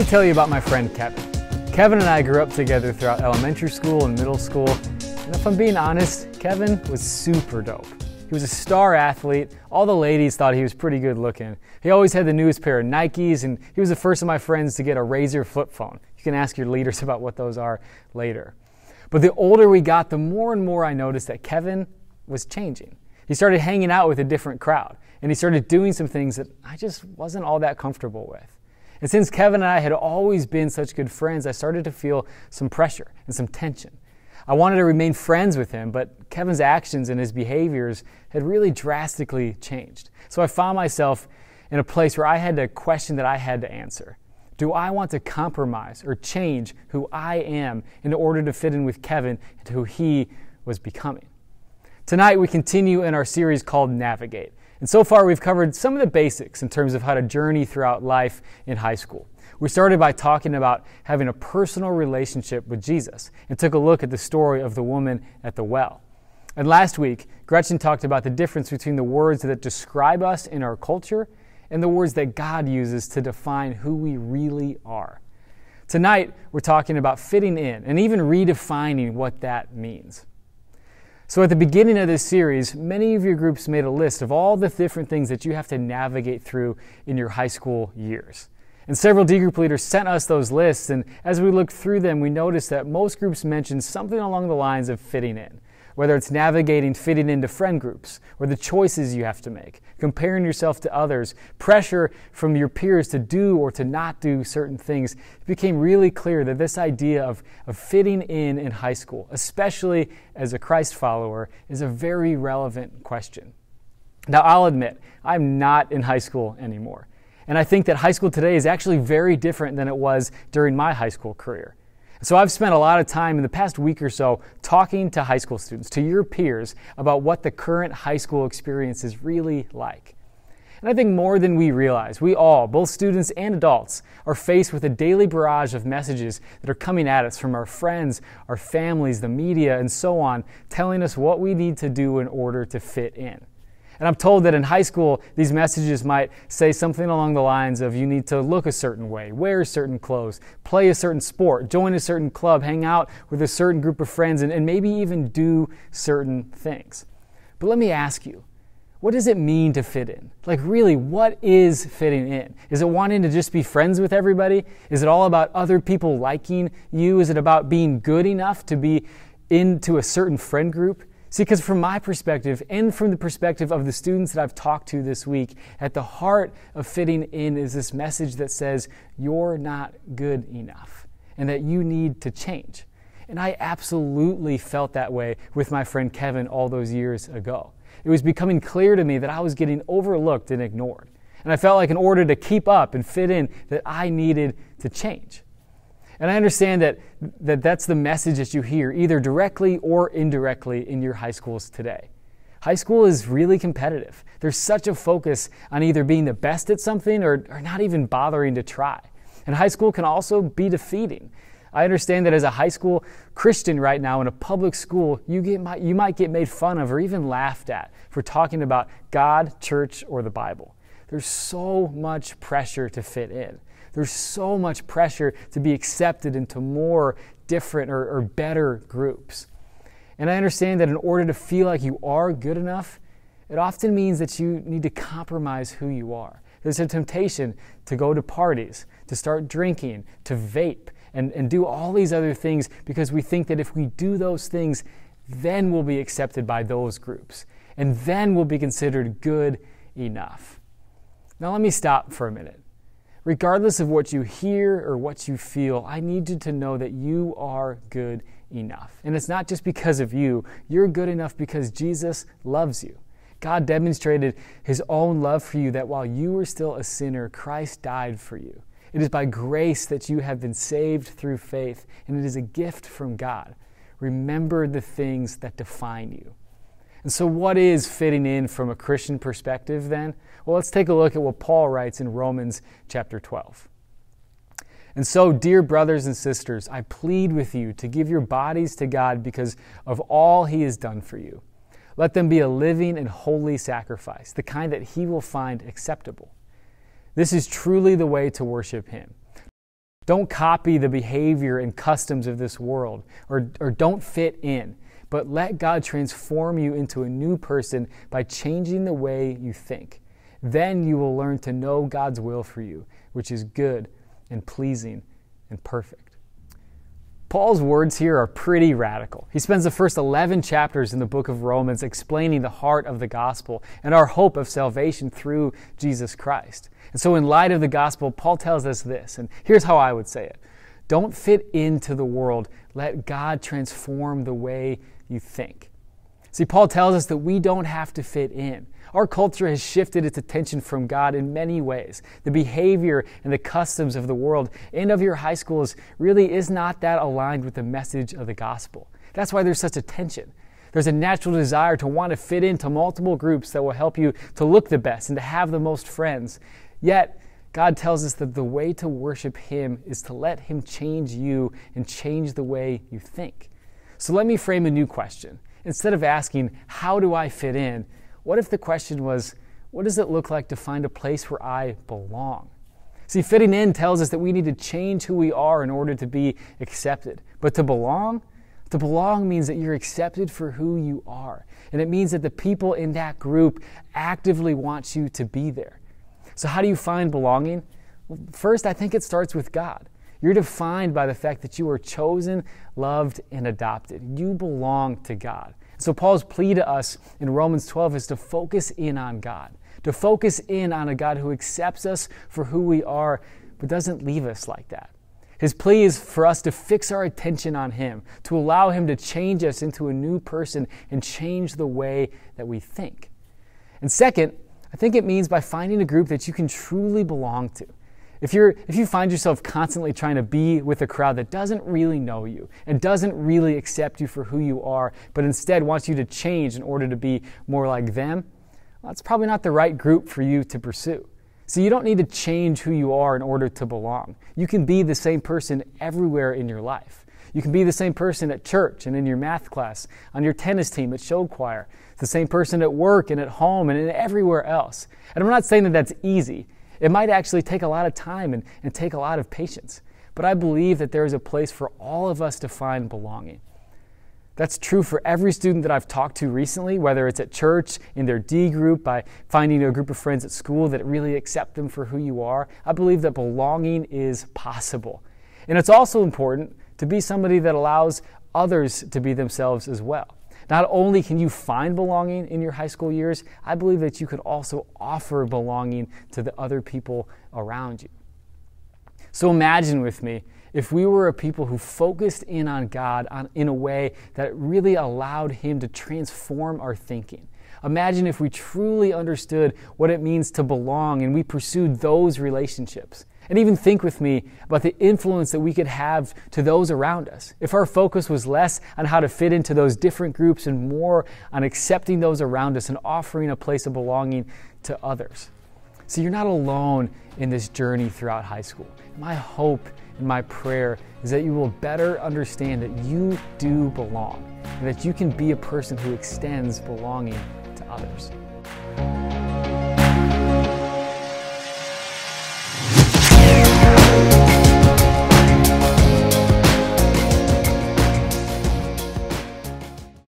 me tell you about my friend Kevin. Kevin and I grew up together throughout elementary school and middle school, and if I'm being honest, Kevin was super dope. He was a star athlete. All the ladies thought he was pretty good looking. He always had the newest pair of Nikes, and he was the first of my friends to get a Razr flip phone. You can ask your leaders about what those are later. But the older we got, the more and more I noticed that Kevin was changing. He started hanging out with a different crowd, and he started doing some things that I just wasn't all that comfortable with. And since Kevin and I had always been such good friends, I started to feel some pressure and some tension. I wanted to remain friends with him, but Kevin's actions and his behaviors had really drastically changed. So I found myself in a place where I had a question that I had to answer. Do I want to compromise or change who I am in order to fit in with Kevin and who he was becoming? Tonight we continue in our series called Navigate. And so far we've covered some of the basics in terms of how to journey throughout life in high school. We started by talking about having a personal relationship with Jesus and took a look at the story of the woman at the well. And last week, Gretchen talked about the difference between the words that describe us in our culture and the words that God uses to define who we really are. Tonight, we're talking about fitting in and even redefining what that means. So at the beginning of this series, many of your groups made a list of all the different things that you have to navigate through in your high school years. And several D group leaders sent us those lists, and as we looked through them, we noticed that most groups mentioned something along the lines of fitting in. Whether it's navigating fitting into friend groups, or the choices you have to make, comparing yourself to others, pressure from your peers to do or to not do certain things, it became really clear that this idea of fitting in high school, especially as a Christ follower, is a very relevant question. Now, I'll admit, I'm not in high school anymore. And I think that high school today is actually very different than it was during my high school career. So I've spent a lot of time in the past week or so talking to high school students, to your peers, about what the current high school experience is really like. And I think more than we realize, we all, both students and adults, are faced with a daily barrage of messages that are coming at us from our friends, our families, the media, and so on, telling us what we need to do in order to fit in. And I'm told that in high school, these messages might say something along the lines of you need to look a certain way, wear certain clothes, play a certain sport, join a certain club, hang out with a certain group of friends, and maybe even do certain things. But let me ask you, what does it mean to fit in? Like really, what is fitting in? Is it wanting to just be friends with everybody? Is it all about other people liking you? Is it about being good enough to be into a certain friend group? See, because from my perspective and from the perspective of the students that I've talked to this week, at the heart of fitting in is this message that says you're not good enough and that you need to change. And I absolutely felt that way with my friend Kevin all those years ago. It was becoming clear to me that I was getting overlooked and ignored. And I felt like in order to keep up and fit in, that I needed to change. And I understand that that's the message that you hear, either directly or indirectly in your high schools today. High school is really competitive. There's such a focus on either being the best at something or not even bothering to try. And high school can also be defeating. I understand that as a high school Christian right now in a public school, you might get made fun of or even laughed at for talking about God, church, or the Bible. There's so much pressure to fit in. There's so much pressure to be accepted into more different or better groups. And I understand that in order to feel like you are good enough, it often means that you need to compromise who you are. There's a temptation to go to parties, to start drinking, to vape, and do all these other things because we think that if we do those things, then we'll be accepted by those groups. And then we'll be considered good enough. Now let me stop for a minute. Regardless of what you hear or what you feel, I need you to know that you are good enough. And it's not just because of you. You're good enough because Jesus loves you. God demonstrated His own love for you that while you were still a sinner, Christ died for you. It is by grace that you have been saved through faith, and it is a gift from God. Remember the things that define you. And so what is fitting in from a Christian perspective then? Well, let's take a look at what Paul writes in Romans chapter 12. And so, dear brothers and sisters, I plead with you to give your bodies to God because of all He has done for you. Let them be a living and holy sacrifice, the kind that He will find acceptable. This is truly the way to worship Him. Don't copy the behavior and customs of this world, or don't fit in, but let God transform you into a new person by changing the way you think. Then you will learn to know God's will for you, which is good and pleasing and perfect. Paul's words here are pretty radical. He spends the first 11 chapters in the book of Romans explaining the heart of the gospel and our hope of salvation through Jesus Christ. And so in light of the gospel, Paul tells us this, and here's how I would say it. Don't fit into the world. Let God transform the way you think. See, Paul tells us that we don't have to fit in. Our culture has shifted its attention from God in many ways. The behavior and the customs of the world and of your high schools really is not that aligned with the message of the gospel. That's why there's such a tension. There's a natural desire to want to fit into multiple groups that will help you to look the best and to have the most friends. Yet, God tells us that the way to worship Him is to let Him change you and change the way you think. So let me frame a new question. Instead of asking, how do I fit in? What if the question was, what does it look like to find a place where I belong? See, fitting in tells us that we need to change who we are in order to be accepted. But to belong means that you're accepted for who you are. And it means that the people in that group actively want you to be there. So how do you find belonging? Well, first, I think it starts with God. You're defined by the fact that you are chosen, loved, and adopted. You belong to God. So Paul's plea to us in Romans 12 is to focus in on God, to focus in on a God who accepts us for who we are, but doesn't leave us like that. His plea is for us to fix our attention on Him, to allow Him to change us into a new person and change the way that we think. And second, I think it means by finding a group that you can truly belong to. If you find yourself constantly trying to be with a crowd that doesn't really know you and doesn't really accept you for who you are, but instead wants you to change in order to be more like them, well, that's probably not the right group for you to pursue. So you don't need to change who you are in order to belong. You can be the same person everywhere in your life. You can be the same person at church and in your math class, on your tennis team, at show choir, the same person at work and at home and everywhere else. And I'm not saying that that's easy. It might actually take a lot of time and take a lot of patience. But I believe that there is a place for all of us to find belonging. That's true for every student that I've talked to recently, whether it's at church, in their D group, by finding a group of friends at school that really accept them for who you are. I believe that belonging is possible. And it's also important to be somebody that allows others to be themselves as well. Not only can you find belonging in your high school years, I believe that you could also offer belonging to the other people around you. So imagine with me if we were a people who focused in on God in a way that really allowed Him to transform our thinking. Imagine if we truly understood what it means to belong and we pursued those relationships. And even think with me about the influence that we could have to those around us. If our focus was less on how to fit into those different groups and more on accepting those around us and offering a place of belonging to others. So you're not alone in this journey throughout high school. My hope and my prayer is that you will better understand that you do belong and that you can be a person who extends belonging to others.